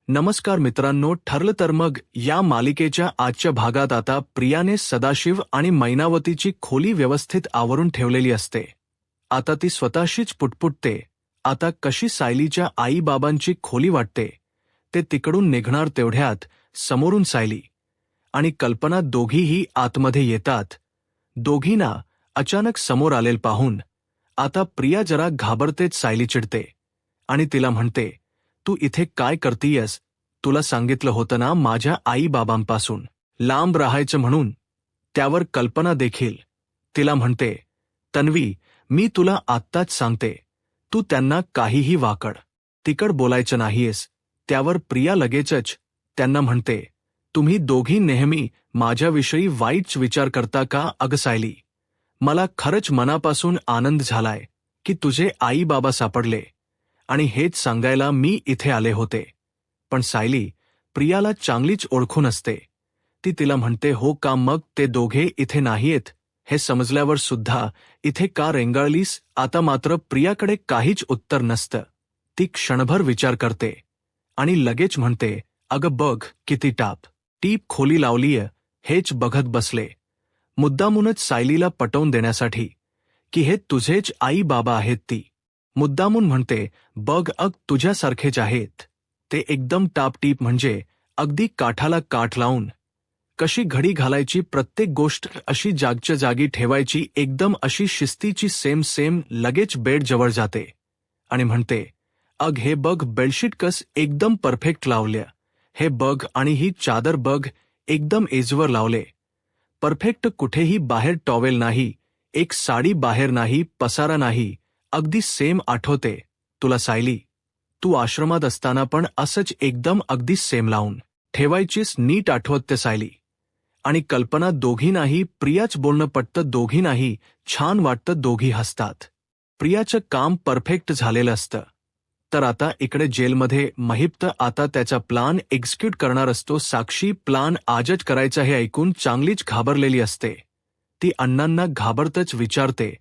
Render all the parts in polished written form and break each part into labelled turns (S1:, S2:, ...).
S1: नमस्कार मित्रांनो, ठरलं तर मग या मालिकेच्या आजच्या भागात आता प्रियाने सदाशिव आणि मैनावतीची खोली व्यवस्थित आवरून ठेवलेली असते. आता ती स्वतःशीच पुटपुटते. आता कशी सायलीच्या आई-बाबांची खोली वाटते. ते तिकडून निघणार तेवढ्यात समोरून सायली आणि कल्पना दोघीही आतमध्ये येतात. दोघींना अचानक समोर आलेल पाहून आता प्रिया जरा घाबरतेच. सायली चिडते आणि तिला म्हणते, तू इथे काय करतीयस? तुला सांगितलं होतं ना माझ्या आई-बाबांपासून लांब राहायचं म्हणून. त्यावर कल्पना देखील तिला म्हणते, तन्वी, मी तुला आत्ताच सांगते, तू त्यांना काहीही वाकड तिकड बोलायचं नाहीयेस. त्यावर प्रिया लगेचच त्यांना म्हणते, तुम्ही दोघी नेहमी माझ्याविषयी वाईट विचार करता का? अगं सायली, मला खरंच मनापासून आनंद झालाय की तुझे आई-बाबा सापडले आणि हेच सांगायला मी इथे आले होते. पण सायली प्रियाला चांगलीच ओळखून असते. ती तिला म्हणते, हो का? मग ते दोघे इथे नाहीयेत हे समजल्यावर सुद्धा इथे का रेंगाळलीस? आता मात्र प्रियाकडे काहीच उत्तर नसतं. ती क्षणभर विचार करते आणि लगेच म्हणते, अगं बघ किती टीप खोली लावलीय, हेच बघत बसले. मुद्दामूनच सायलीला पटवून देण्यासाठी की हे तुझेच आई-बाबा आहेत. ती मुद्दामून म्हणते, बघ तुझ्यासारखेच आहेत ते, एकदम टापटीप, म्हणजे अगदी काठाला काठ लावून. कशी घडी घालायची, प्रत्येक गोष्ट अशी जागच्या जागी ठेवायची, एकदम अशी शिस्तीची, सेम. लगेच बेड जवळ जाते आणि म्हणते, हे बघ बेडशीट कस एकदम परफेक्ट लावल्या. हे बघ, आणि ही चादर बघ, एकदम एजवर लावले. परफेक्ट, कुठेही बाहेर टॉवेल नाही, एक साडी बाहेर नाही, पसारा नाही, अगदी सेम. आठवते तुला सायली, तू आश्रमात असताना पण असंच एकदम अगदी सेम लावून ठेवायचीस. नीट आठवते सायली आणि कल्पना दोघींनाही प्रियाच बोलणं पटतं. दोघींनाही छान वाटतं. दोघी हसतात. प्रियाचं काम परफेक्ट झालेलं असतं. तर आता इकडे जेलमध्ये महिप्त आता त्याचा प्लान एक्झिक्यूट करणार असतो. साक्षी प्लान आजच करायचा हे ऐकून चांगलीच घाबरलेली असते. ती अण्णांना घाबरतच विचारते,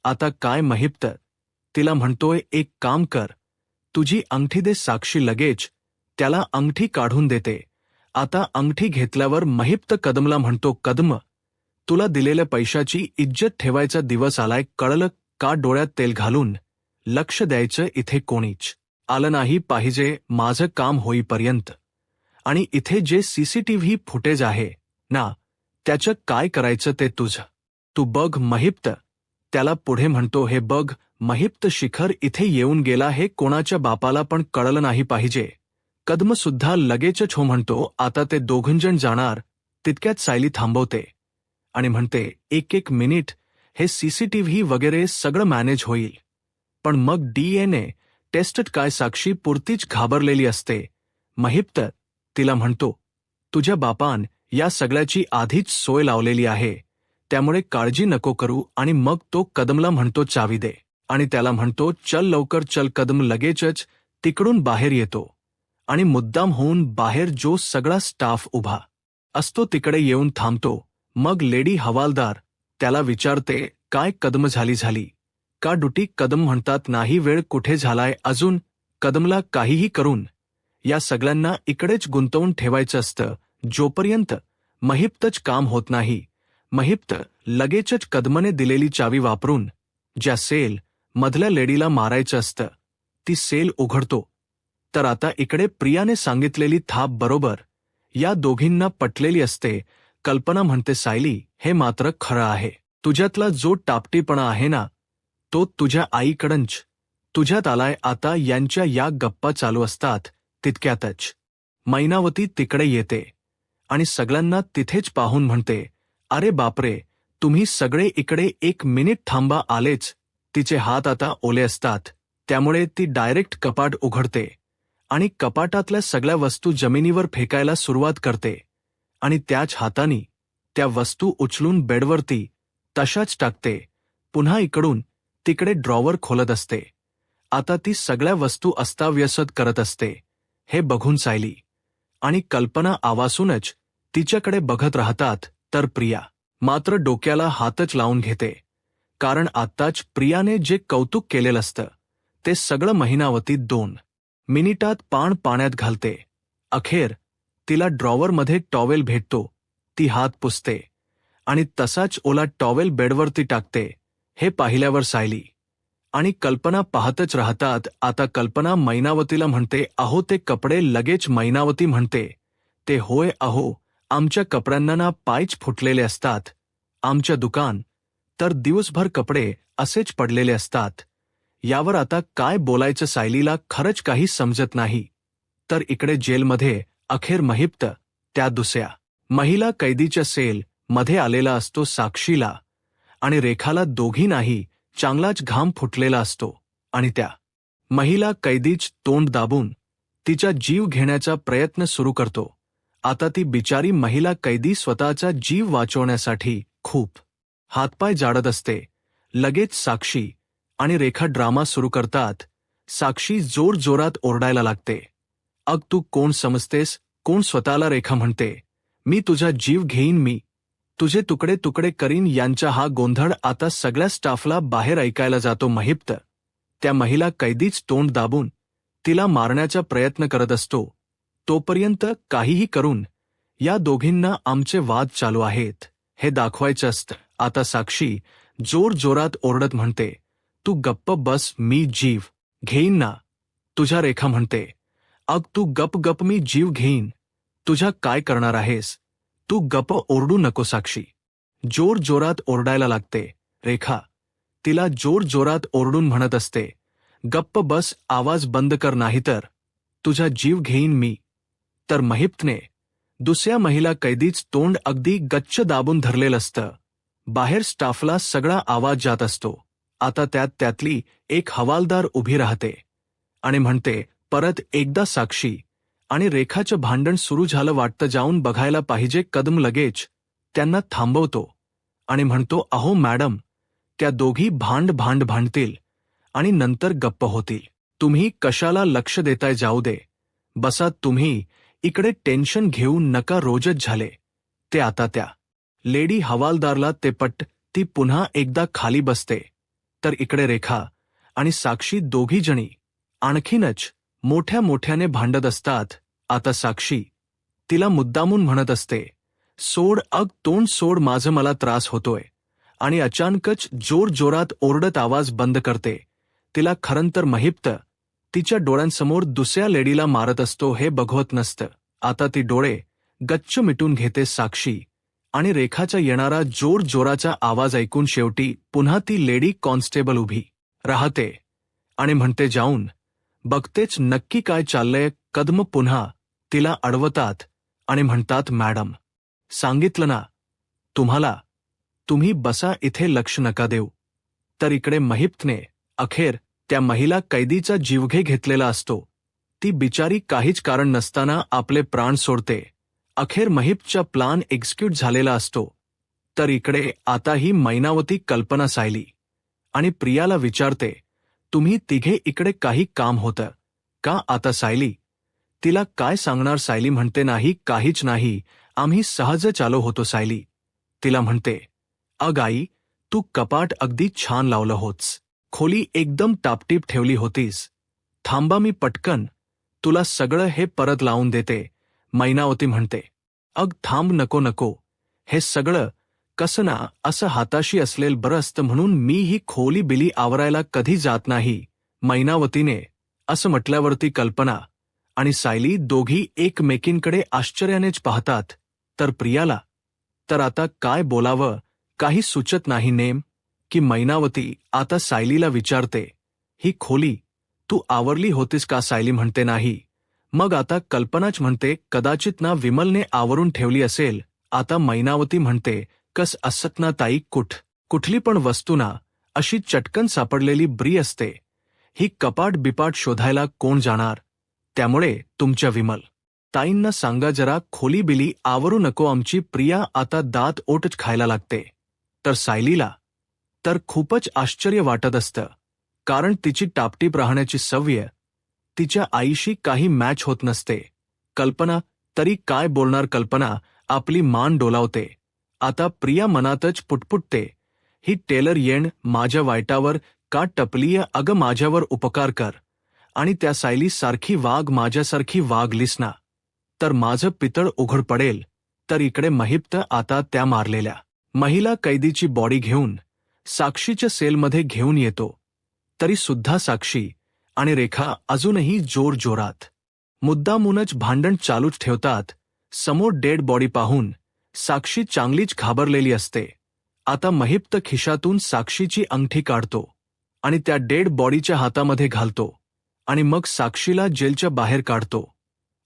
S1: आता काय? महिप्त तिला म्हणतोय, एक काम कर, तुझी अंगठी दे. साक्षी लगेच त्याला अंगठी काढून देते. आता अंगठी घेतल्यावर महिप्त कदमला म्हणतो, कदम, तुला दिलेल्या पैशाची इज्जत ठेवायचा दिवस आलाय, कळलं का? डोळ्यात तेल घालून लक्ष द्यायचं. इथे कोणीच आलं नाही पाहिजे माझं काम होईपर्यंत. आणि इथे जे सीसीटीव्ही फुटेज आहे ना, त्याचं काय करायचं ते तुझं तू बघ. महिप्त त्याला पुढे म्हणतो, हे बघ महिप्त, शिखर इथे येऊन गेला हे कोणाच्या बापाला पण कळलं नाही पाहिजे. कदम सुद्धा लगेचच हो म्हणतो. आता ते दोघंजण जाणार तितक्यात सायली थांबवते आणि म्हणते, एक मिनिट, हे सीसीटीव्ही वगैरे सगळं मॅनेज होईल, पण मग DNA टेस्ट काय? साक्षी पुरतीच घाबरलेली असते. महिप्त तिला म्हणतो, तुझ्या बापान या सगळ्याची आधीच सोय लावलेली आहे, त्यामुळे काळजी नको करू. आणि मग तो कदमला म्हणतो, चावी दे, आणि त्याला म्हणतो, चल लवकर चल. कदम लगेचच तिकडून बाहेर येतो आणि मुद्दाम होऊन बाहेर जो सगळा स्टाफ उभा असतो तिकडे येऊन थांबतो. मग लेडी हवालदार त्याला विचारते, काय कदम, झाली का ड्युटी? कदम म्हणतात, नाही, वेळ कुठे झालाय अजून. कदमला काहीही करून या सगळ्यांना इकडेच गुंतवून ठेवायचं असतं जोपर्यंत महिप्तच काम होत नाही. महिप्त लगेचच कदमने दिलेली चावी वापरून ज्या सेल मधल्या लेडीला मारायचं असतं ती सेल उघडतो. तर आता इकडे प्रियाने सांगितलेली थाप बरोबर या दोघींना पटलेली असते. कल्पना म्हणते, सायली, हे मात्र खरं आहे. तुझ्यातला जो टापटीपणा आहे ना, तो तुझ्या आईकडंच तुझ्यात आलाय. आता यांच्या या गप्पा चालू असतात तितक्यातच मैनावती तिकडे येते आणि सगळ्यांना तिथेच पाहून म्हणते, अरे बापरे, तुम्ही सगळे इकडे, एक मिनिट थांबा, आलेच. तिचे हात आता ओले असतात, त्यामुळे ती डायरेक्ट कपाट उघडते आणि कपाटातल्या सगळ्या वस्तू जमिनीवर फेकायला सुरुवात करते आणि त्याच हातानी त्या वस्तू उचलून बेडवरती तशाच टाकते. पुन्हा इकडून तिकडे ड्रॉवर खोलत असते. आता ती सगळ्या वस्तू अस्ताव्यस्त करत असते. हे बघून सायली आणि कल्पना आवासूनच तिच्याकडे बघत राहतात. तर प्रिया मात्र डोक्याला हातच लावून घेते, कारण आत्ताच प्रियाने जे कौतुक केलेलं असतं ते सगळं महिनावती 2 मिनिटात पाण्यात घालते अखेर तिला ड्रॉवरमध्ये टॉवेल भेटतो, ती हात पुसते आणि तसाच ओला टॉवेल बेडवरती टाकते. हे पाहिल्यावर सायली आणि कल्पना पाहतच राहतात. आता कल्पना मैनावतीला म्हणते, अहो ते कपडे लगेच. मैनावती म्हणते, ते होय अहो, आमच्या कपड्यांना ना पायच फुटलेले असतात. आमच्या दुकान तर दिवसभर कपडे असेच पडलेले असतात. यावर आता काय बोलायचं सायलीला खरंच काही समजत नाही. तर इकडे जेलमध्ये अखेर महिप्त त्या दुसऱ्या महिला कैदीच्या सेल मध्ये आलेला असतो. साक्षीला आणि रेखाला दोघींनाही चांगलाच घाम फुटलेला असतो आणि त्या महिला कैदीच तोंड दाबून तिचा जीव घेण्याचा प्रयत्न सुरू करतो. आता ती बिचारी महिला कैदी स्वतःचा जीव वाचवण्यासाठी खूप हातपाय जाडत असते. लगेच साक्षी आणि रेखा ड्रामा सुरू करतात. साक्षी जोरजोरात ओरडायला लागते, अग तू कोण समजतेस, कोण स्वतःला. रेखा म्हणते, मी तुझा जीव घेईन, मी तुझे तुकडे तुकडे करीन. यांचा हा गोंधळ आता सगळ्या स्टाफला बाहेर ऐकायला जातो. महिप्त त्या महिला कैदीच तोंड दाबून तिला मारण्याचा प्रयत्न करत असतो. तोपर्यंत काहीही करून या दोघींना आमचे वाद चालू आहेत हे दाखवायचं असतं. आता साक्षी जोरजोरात ओरडत म्हणते, तू गप्प बस, मी जीव घेईन ना तुझ्या. रेखा म्हणते, अग तू गप गप, मी जीव घेईन तुझ्या. काय करणार आहेस तू, गप्प, ओरडू नको. साक्षी जोरजोरात ओरडायला लागते. रेखा तिला जोरजोरात ओरडून म्हणत असते, गप्प बस, आवाज बंद कर, नाहीतर तुझा जीव घेईन मी. तर महिप्तने दुसऱ्या महिला कैदीच तोंड अगदी गच्च दाबून धरलेलं असतं. बाहेर स्टाफला सगळा आवाज जात असतो. आता त्यातली एक हवालदार उभी राहते आणि म्हणते, परत एकदा साक्षी आणि रेखाचं भांडण सुरू झालं वाटतं, जाऊन बघायला पाहिजे. कदम लगेच त्यांना थांबवतो आणि म्हणतो, अहो मॅडम, त्या दोघी भांडतील आणि नंतर गप्प होतील. तुम्ही कशाला लक्ष देताय, जाऊ दे, बसा तुम्ही इकडे, टेन्शन घेऊ नका, रोजच झाले ते. आता त्या लेडी हवालदारला ते पट, ती पुन्हा एकदा खाली बसते. तर इकडे रेखा आणि साक्षी दोघी जणी आणखीनच मोठ्या मोठ्याने भांडत असतात. आता साक्षी तिला मुद्दामून म्हणत असते, सोड, अग तोंड सोड माझं, मला त्रास होतोय. आणि अचानकच जोरजोरात ओरडत आवाज बंद करते. तिला खरंतर महिप्त तिच्या डोळ्यांसमोर दुसऱ्या लेडीला मारत असतो हे बघवत नसतं. आता ती डोळे गच्च मिटून घेते. साक्षी आणि रेखाचा येणारा जोरजोराचा आवाज ऐकून शेवटी पुन्हा ती लेडी कॉन्स्टेबल उभी राहते आणि म्हणते, जाऊन बघतेच नक्की काय चाललंय. कदम पुन्हा तिला अडवतात आणि म्हणतात, मॅडम, सांगितलं ना तुम्हाला, तुम्ही बसा इथे, लक्ष नका देऊ. तर इकडे महिप्तने अखेर त्या महिला कैदीचा जीवघे घेतलेला असतो. ती बिचारी काहीच कारण नसताना आपले प्राण सोडते. अखेर महिप्तचा प्लान एक्झिक्यूट झालेला असतो. तर इकडे आता ही मैनावती कल्पना, सायली आणि प्रियाला विचारते, तुम्ही तिघे इकडे काही काम होतं का? आता सायली तिला काय सांगणार. सायली म्हणते, नाही, काहीच नाही, आम्ही सहजच आलो होतो. सायली तिला म्हणते, अग आई, तू कपाट अगदी छान लावलं होतस, खोली एकदम टापटीप ठेवली होतीस. थांबा, मी पटकन तुला सगळं हे परत लावून देते. मैनावती म्हणते, अग थांब, नको नको, हे सगळं कसं ना असं हाताशी असलेलं बरं असतं, म्हणून मी ही खोली बिली आवरायला कधी जात नाही. मैनावतीने असं म्हटल्यावरती कल्पना आणि सायली दोघी एकमेकींकडे आश्चर्यानेच पाहतात. तर प्रियाला तर आता काय बोलावं काही सुचत नाही. नेम की मैनावती आता सायलीला विचारते, ही खोली तू आवरली होतीस का? सायली म्हणते, नाही. मग आता कल्पनाच म्हणते, कदाचित ना विमलने आवरून ठेवली असेल. आता मैनावती म्हणते, कस असत ना ताई, कुठली पण वस्तू ना अशी चटकन सापडलेली बरी असते. ही कपाट बिपाट शोधायला कोण जाणार? त्यामुळे तुमच्या विमल ताईंना सांगा जरा खोली बिली आवरू नको आमची. प्रिया आता दात ओटच खायला लागते. तर सायलीला तर खूपच आश्चर्य वाटत असतं, कारण तिची टापटीप राहण्याची सवय तिच्या आईशी काही मॅच होत नसते. कल्पना तरी काय बोलणार. कल्पना आपली मान डोलावते. आता प्रिया मनातच पुटपुटते, ही टेलर येण माझ्या वाईटावर का टपलीय? अगं माझ्यावर उपकार कर आणि त्या सायली सारखी वाघ, माझ्यासारखी वागलीस ना तर माझं पितळ उघड पडेल. तर इकडे महिप्त आता त्या मारलेल्या महिला कैदीची बॉडी घेऊन साक्षीच्या सेलमध्ये घेऊन येतो. तरी सुद्धा साक्षी आणि रेखा अजूनही जोरजोरात मुद्दामूनच भांडण चालूच ठेवतात. समोर डेड बॉडी पाहून साक्षी चांगलीच घाबरलेली असते. आता महिप्त खिशातून साक्षीची अंगठी काढतो आणि त्या डेड बॉडीच्या हातामध्ये घालतो आणि मग साक्षीला जेलच्या बाहेर काढतो.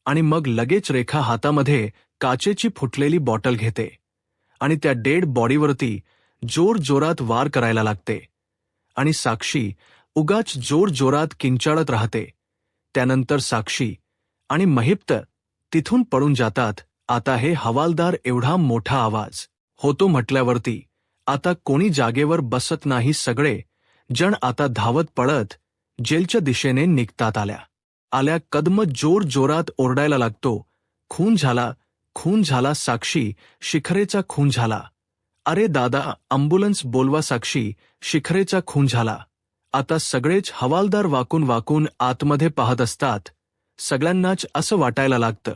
S1: आणि मग लगेच रेखा हातामध्ये काचेची फुटलेली बॉटल घेते आणि त्या डेड बॉडीवरती जोरजोरात वार करायला लागते. आणि साक्षी उगाच जोरजोरात किंचाळत राहते. त्यानंतर साक्षी आणि महिप्त तिथून पळून जातात. आता हे हवालदार एवढा मोठा आवाज होतो म्हटल्यावरती आता कोणी जागेवर बसत नाही. सगळे जण आता धावत पळत जेलच्या दिशेने निघतात. आल्या कदम जोरजोरात ओरडायला लागतो, खून झाला, खून झाला, साक्षी शिखरेचा खून झाला. अरे दादा, अँब्युलन्स बोलवा, साक्षी शिखरेचा खून झाला. आता सगळेच हवालदार वाकून वाकून आतमध्ये पाहत असतात. सगळ्यांनाच असं वाटायला लागतं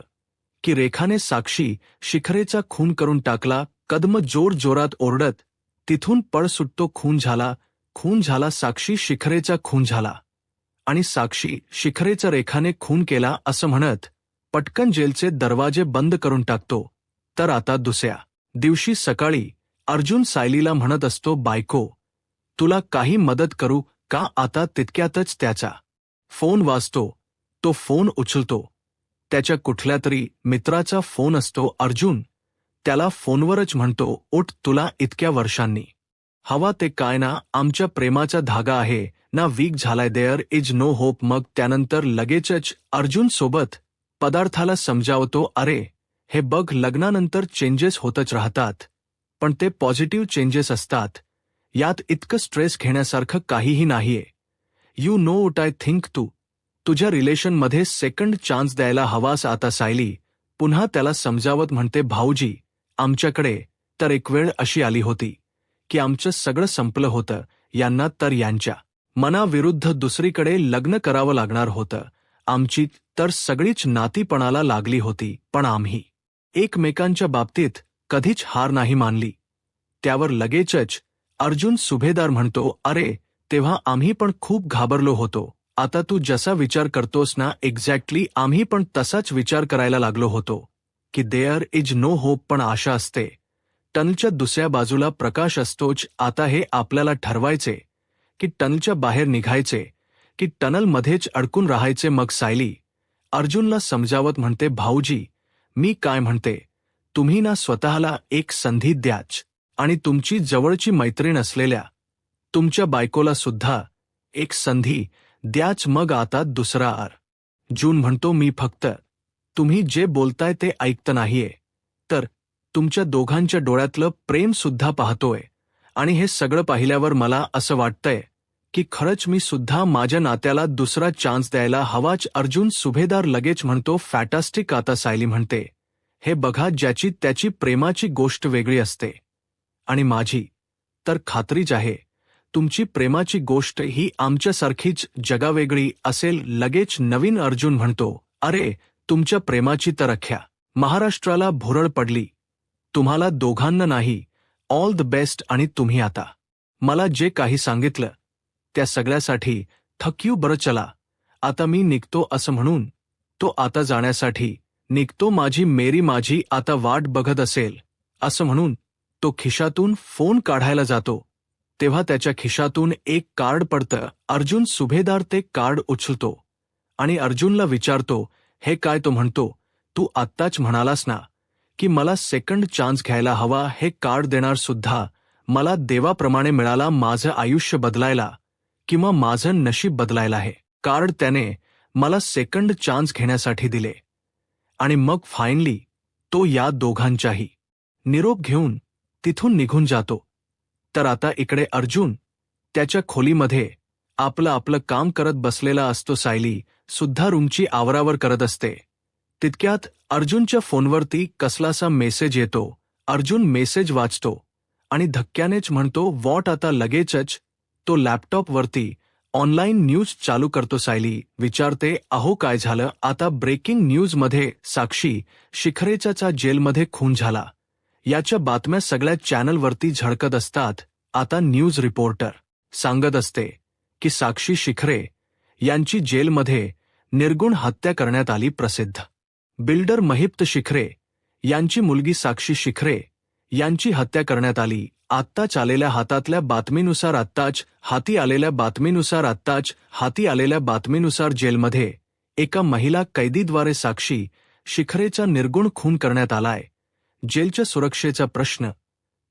S1: की रेखाने साक्षी शिखरेचा खून करून टाकला. कदम जोरजोरात ओरडत तिथून पळ सुटतो, खून झाला, खून झाला, साक्षी शिखरेचा खून झाला. आणि साक्षी शिखरेचा रेखाने खून केला असं म्हणत पटकन जेलचे दरवाजे बंद करून टाकतो. तर आता दुसऱ्या दिवशी सकाळी अर्जुन सायलीला म्हणत असतो, बायको तुला काही मदत करू का? आता तितक्यातच त्याचा फोन वाजतो. तो फोन उचलतो. त्याच्या कुठल्या तरी मित्राचा फोन असतो. अर्जुन त्याला फोनवरच म्हणतो, उठ, तुला इतक्या वर्षांनी हवा ते काय ना, आमच्या प्रेमाचा धागा आहे ना वीक झालाय, देअर इज नो होप. मग त्यानंतर लगेचच अर्जुन सोबत पदार्थाला समजावतो, अरे हे बघ, लग्नानंतर चेंजेस होतच राहतात, पण ते पॉझिटिव्ह चेंजेस असतात. यात इतकं स्ट्रेस घेण्यासारखं काहीही नाहीये. You know what I think, तू तुझ्या रिलेशनमध्ये सेकंड चान्स द्यायला हवास. आता सायली पुन्हा त्याला समजावत म्हणते, भाऊजी आमच्याकडे तर एक वेळ अशी आली होती की आमचं सगळं संपलं होतं. यांना तर यांच्या मनाविरुद्ध दुसरीकडे लग्न करावं लागणार होतं. आमची तर सगळीच नातीपणाला लागली होती, पण आम्ही एकमेकांच्या बाबतीत कधीच हार नाही मानली. त्यावर लगेचच अर्जुन सुभेदार म्हणतो, अरे तेव्हा आम्ही पण खूप घाबरलो होतो. आता तू जसा विचार करतोस ना, एक्झॅक्टली आम्ही पण तसाच विचार करायला लागलो होतो की देअर इज नो होप, पण आशा असते. टनलच्या दुसऱ्या बाजूला प्रकाश असतोच. आता हे आपल्याला ठरवायचे की टनलच्या बाहेर निघायचे की टनलमध्येच अडकून राहायचे. मग सायली अर्जुनला समजावत म्हणते, भाऊजी मी काय म्हणते, तुम्ही ना स्वतःला एक संधी द्याच आणि तुमची जवळची मैत्रीण असलेल्या तुमच्या बायकोला सुद्धा एक संधी द्याच. मग आता दुसरा अर्जुन म्हणतो, मी फक्त तुम्ही जे बोलताय ते ऐकत नाहीये, तर तुमच्या दोघांच्या डोळ्यातलं प्रेम सुद्धा पाहतोय. आणि हे सगळं पाहिल्यावर मला असं वाटतंय की खरंच मी सुद्धा माझ्या नात्याला दुसरा चान्स द्यायला हवाच. अर्जुन सुभेदार लगेच म्हणतो, फॅटास्टिक. आता सायली म्हणते, हे बघा, ज्याची त्याची प्रेमाची गोष्ट वेगळी असते आणि माझी तर खात्रीच आहे तुमची प्रेमाची गोष्ट ही आमच्यासारखीच जगावेगळी असेल. लगेच नवीन अर्जुन म्हणतो, अरे तुमच्या प्रेमाची तर अख्ख्या महाराष्ट्राला भुरळ पडली. तुम्हाला दोघांना नाही, ऑल द बेस्ट. आणि तुम्ही आता मला जे काही सांगितलं त्या सगळ्यासाठी थँक यू. बरं चला आता मी निघतो. असं म्हणून तो आता जाण्यासाठी निघतो. माझी मेरी माझी आता वाट बघत असेल असं म्हणून तो खिशातून फोन काढायला जातो. तेव्हा त्याच्या खिशातून एक कार्ड पडतं. अर्जुन सुभेदार ते कार्ड उचलतो आणि अर्जुनला विचारतो, हे काय? तो म्हणतो, तू आत्ताच म्हणालास ना की मला सेकंड चान्स घ्यायला हवा. हे कार्ड देणार सुद्धा मला देवाप्रमाणे मिळाला, माझं आयुष्य बदलायला किंवा माझं नशीब बदलायला. हे कार्ड त्याने मला सेकंड चान्स घेण्यासाठी दिले. आणि मग फायनली तो या दोघांचाही निरोप घेऊन तिथून निघून जातो. तर आता इकडे अर्जुन त्याच्या खोलीमध्ये आपलं काम करत बसलेला असतो. सायली सुद्धा रूमची आवरावर करत असते. तितक्यात अर्जुनच्या फोनवरती कसलासा मेसेज येतो. अर्जुन मेसेज वाचतो आणि धक्क्यानेच म्हणतो, व्हॉट? आता लगेचच तो लॅपटॉपवरती ऑनलाईन न्यूज चालू करतो सायली, विचारते, अहो काय झालं आता? ब्रेकिंग न्यूजमध्ये साक्षी शिखरेचा जेलमध्ये खून झाला. याच्या बातम्या सगळ्या चॅनलवरती झळकत असतात. आता न्यूज रिपोर्टर सांगत असते की साक्षी शिखरे यांची जेलमध्ये निर्गुण हत्या करण्यात आली. प्रसिद्ध बिल्डर महिप्त शिखरे यांची मुलगी साक्षी शिखरे यांची हत्या करण्यात आली. आत्ताच आलेल्या बातमीनुसार जेलमध्ये एका महिला कैदीद्वारे साक्षी शिखरेचा निर्गुण खून करण्यात आलाय. जेलच्या सुरक्षेचा प्रश्न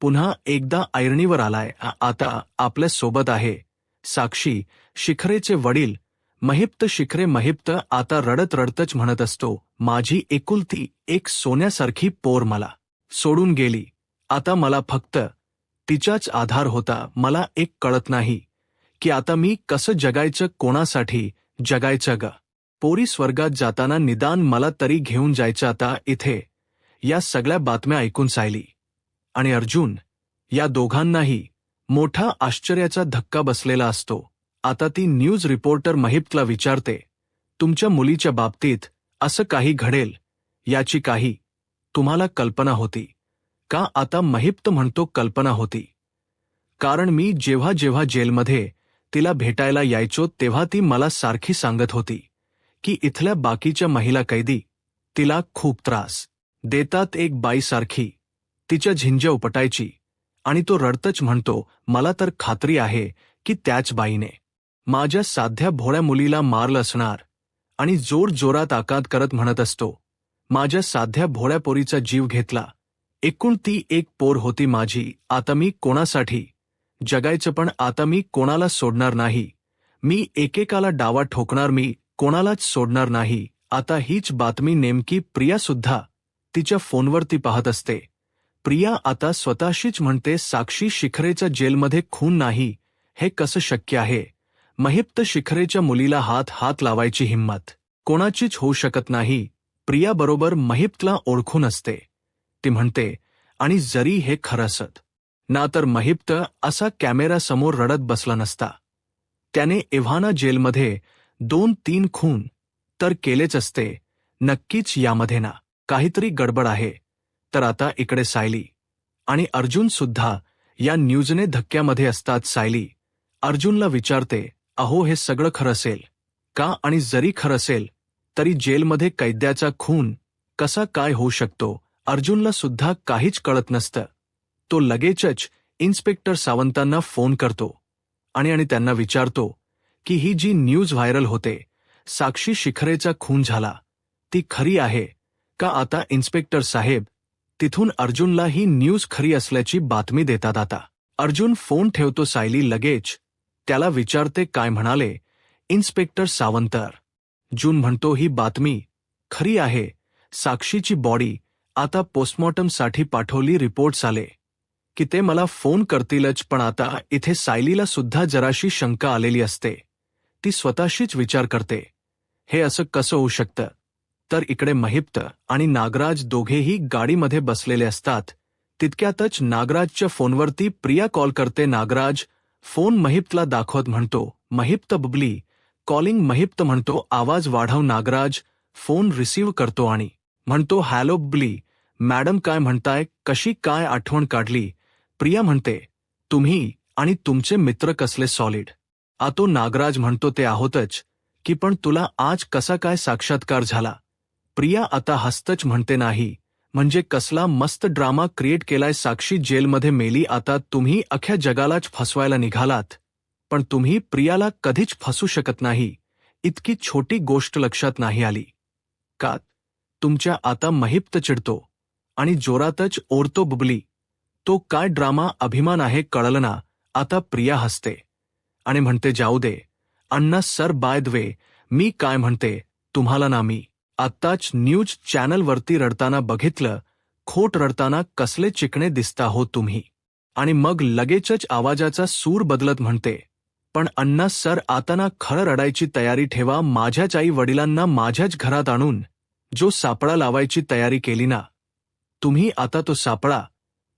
S1: पुन्हा एकदा ऐरणीवर आलाय. आता आपल्या सोबत आहे साक्षी शिखरेचे वडील महिप्त शिखरे. महिप्त आता रडत रडतच म्हणत असतो, माझी एकुलती एक सोन्यासारखी पोर मला सोडून गेली. आता मला फक्त तिचाच आधार होता. मला एक कळत नाही की आता मी कसं जगायचं, कोणासाठी जगायचं ग? पोरी स्वर्गात जाताना निदान मला तरी घेऊन जायचं. आता इथे या सगळ्या बातम्या ऐकून सायली आणि अर्जुन या दोघांनाही मोठा आश्चर्याचा धक्का बसलेला असतो. आता ती न्यूज रिपोर्टर महिप्तला विचारते, तुमच्या मुलीच्या बाबतीत असं काही घडेल याची काही तुम्हाला कल्पना होती का? आता महिप्त म्हणतो, कल्पना होती. कारण मी जेव्हा जेव्हा जेलमध्ये तिला भेटायला यायचो तेव्हा ती मला सारखी सांगत होती की इथल्या बाकीच्या महिला कैदी तिला खूप त्रास देतात. एक बाईसारखी तिच्या झिंज्या उपटायची आणि तो रडतच म्हणतो, मला तर खात्री आहे की त्याच बाईने माझ्या साध्या भोळ्या मुलीला मारलं असणार. आणि जोर जोरात आकात करत म्हणत असतो, माझ्या साध्या भोळ्या पोरीचा जीव घेतला. एकुलती एक पोर होती माझी. आता मी कोणासाठी जगायचं? पण आता मी कोणाला सोडणार नाही. मी एकेकाला डावा ठोकणार, मी कोणालाच सोडणार नाही. आता हीच बातमी नेमकी प्रिया सुद्धा तिच्या फोनवरती पाहत असते. प्रिया आता स्वतःशीच म्हणते, साक्षी शिखरेचा जेलमध्ये खून नाही, हे कसं शक्य आहे? महिप्त शिखरेच्या मुलीला हात लावायची हिंमत कोणाचीच होऊ शकत नाही. प्रिया बरोबर महिप्तला ओळखून असते. ती म्हणते, आणि जरी हे खरं असत ना तर महिप्त असा कॅमेरासमोर रडत बसला नसता. त्याने एव्हाना जेलमध्ये 2-3 खून तर केलेच असते. नक्कीच यामध्ये ना काहीतरी गडबड आहे. तर आता इकडे सायली आणि अर्जुन सुद्धा या न्यूजने धक्क्यामध्ये असतात. सायली अर्जुनला विचारते, अहो हे सगळं खरं असेल का? आणि जरी खरं असेल तरी जेलमध्ये कैद्याचा खून कसा काय होऊ शकतो? अर्जुनला सुद्धा काहीच कळत नसतं. तो लगेचच इन्स्पेक्टर सावंतांना फोन करतो आणि त्यांना विचारतो की ही जी न्यूज व्हायरल होते, साक्षी शिखरेचा खून झाला, ती खरी आहे का? आता इन्स्पेक्टर साहेब तिथून अर्जुनला ही न्यूज खरी असल्याची बातमी देतात. आता अर्जुन फोन ठेवतो. सायली लगेच त्याला विचारते, काय म्हणाले इन्स्पेक्टर सावंतर? अर्जुन म्हणतो, ही बातमी खरी आहे. साक्षीची बॉडी आता पोस्टमॉर्टमसाठी पाठवली. रिपोर्ट्स आले की ते मला फोन करतीलच. पण आता इथे सायलीला सुद्धा जराशी शंका आलेली असते. ती स्वतःशीच विचार करते, हे असं कसं होऊ शकतं? तर इकडे महिप्त आणि नागराज दोघेही गाडीमध्ये बसलेले असतात. तितक्यातच नागराजच्या फोनवरती प्रिया कॉल करते. नागराज फोन महिप्तला दाखवत म्हणतो, महिप्त बबली कॉलिंग. महिप्त म्हणतो, आवाज वाढव. नागराज फोन रिसीव्ह करतो आणि म्हणतो, हॅलो बबली मॅडम, काय म्हणताय? कशी काय आठवण काढली? प्रिया म्हणते, तुम्ही आणि तुमचे मित्र कसले सॉलिड. आतो नागराज म्हणतो, ते आहोतच की, पण तुला आज कसा काय साक्षात्कार झाला? प्रिया आता हसतच म्हणते, नाही म्हणजे कसला मस्त ड्रामा क्रिएट केलाय. साक्षी जेलमध्ये मेली, आता तुम्ही अख्ख्या जगालाच फसवायला निघालात. पण तुम्ही प्रियाला कधीच फसू शकत नाही. इतकी छोटी गोष्ट लक्षात नाही आली का तुमच्या? आता महिप्त चिडतो आणि जोरातच ओरतो, बबली तो काय ड्रामा, अभिमान आहे, कळलं ना? आता प्रिया हसते आणि म्हणते, जाऊ दे अण्णा सर. बाय द वे मी काय म्हणते तुम्हाला ना, मी आत्ताच न्यूज चॅनलवरती रडताना बघितलं. खोट रडताना कसले चिकणे दिसता हो तुम्ही. आणि मग लगेचच आवाजाचा सूर बदलत म्हणते, पण अण्णा सर आता ना खरं रडायची तयारी ठेवा. माझ्याच आई वडिलांना माझ्याच घरात आणून जो सापळा लावायची तयारी केली ना तुम्ही, आता तो सापळा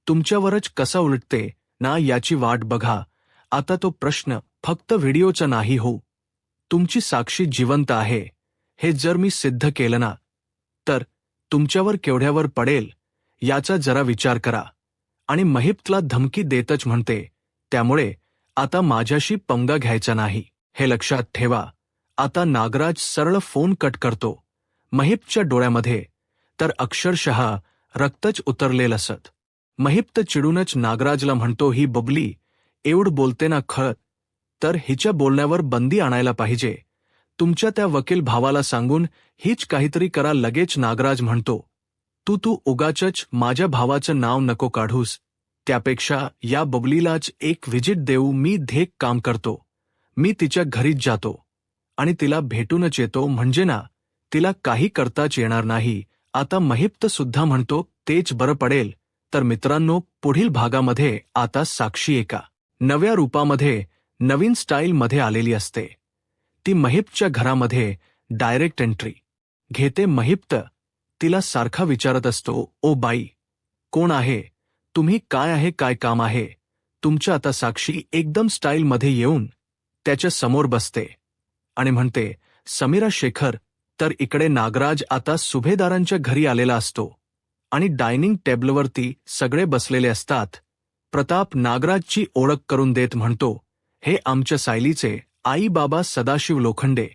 S1: तुमच्यावरच कसा उलटते ना याची वाट बघा. आता तो प्रश्न फक्त व्हिडिओचा नाही हो, तुमची साक्षी जिवंत आहे हे जर मी सिद्ध केलं ना, तर तुमच्यावर केवढ्यावर पडेल याचा जरा विचार करा. आणि महिप्तला धमकी देतच म्हणते, त्यामुळे आता माझ्याशी पंगा घ्यायचा नाही, हे लक्षात ठेवा. आता नागराज सरळ फोन कट करतो. महिप्तच्या डोळ्यामध्ये तर अक्षरशः रक्तच उतरलेलं असत. महिप्त चिडूनच नागराजला म्हणतो, ही बबली एवढं बोलते ना, खरं तर हिच्या बोलण्यावर बंदी आणायला पाहिजे. तुमच्या त्या वकील भावाला सांगून हीच काहीतरी करा. लगेच नागराज म्हणतो, तू उगाचच माझ्या भावाचं नाव नको काढूस. त्यापेक्षा या बबलीलाच एक व्हिजिट देऊ. मी धेक काम करतो. मी तिच्या घरीच जातो आणि तिला भेटूनच येतो, म्हणजे ना तिला काही करताच येणार नाही. आता महिप्त सुद्धा म्हणतो, तेच बरं पडेल. तर मित्रांनो, पुढील भागामध्ये आता साक्षी एका नव्या रूपामध्ये, नवीन स्टाईलमध्ये आलेली असते. ती महिप्तच्या घरामध्ये डायरेक्ट एंट्री घेते. महिप्त तिला सारखा विचारत असतो, ओ बाई, कोण आहे तुम्ही, काय आहे, काय काम आहे तुमच्या. आता साक्षी एकदम स्टाईलमध्ये येऊन त्याच्या समोर बसते आणि म्हणते, समीरा शेखर. तर इकडे नागराज आता सुभेदारांच्या घरी आलेला असतो आणि डायनिंग टेबलवरती सगळे बसलेले असतात. प्रताप नागराजची ओळख करून देत म्हणतो, हे आमच्या सायलीचे आई बाबा सदाशिव लोखंडे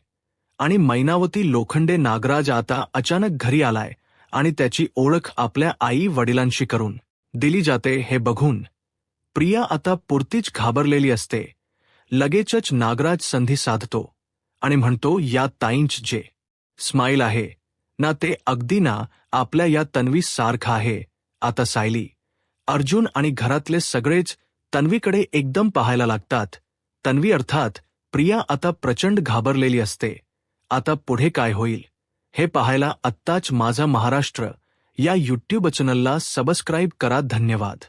S1: आणि मैनावती लोखंडे. नागराज आता अचानक घरी आलाय आणि त्याची ओळख आपल्या आई वडिलांशी करून दिली जाते. हे बघून प्रिया आता पुरतीच घाबरलेली असते. लगेचच नागराज संधी साधतो आणि म्हणतो, या ताईंच जे स्माईल आहे ना, ते अगदी ना आपल्या या तन्वी सारखं आहे. आता सायली, अर्जुन आणि घरातले सगळेच तन्वीकडे एकदम पाहायला लागतात. तन्वी अर्थात प्रिया आता प्रचंड घाबरलेली असते. आता पुढे काय होईल हे पाहायला आत्ताच माझा महाराष्ट्र या यूट्यूब चॅनलला सबस्क्राईब करा. धन्यवाद.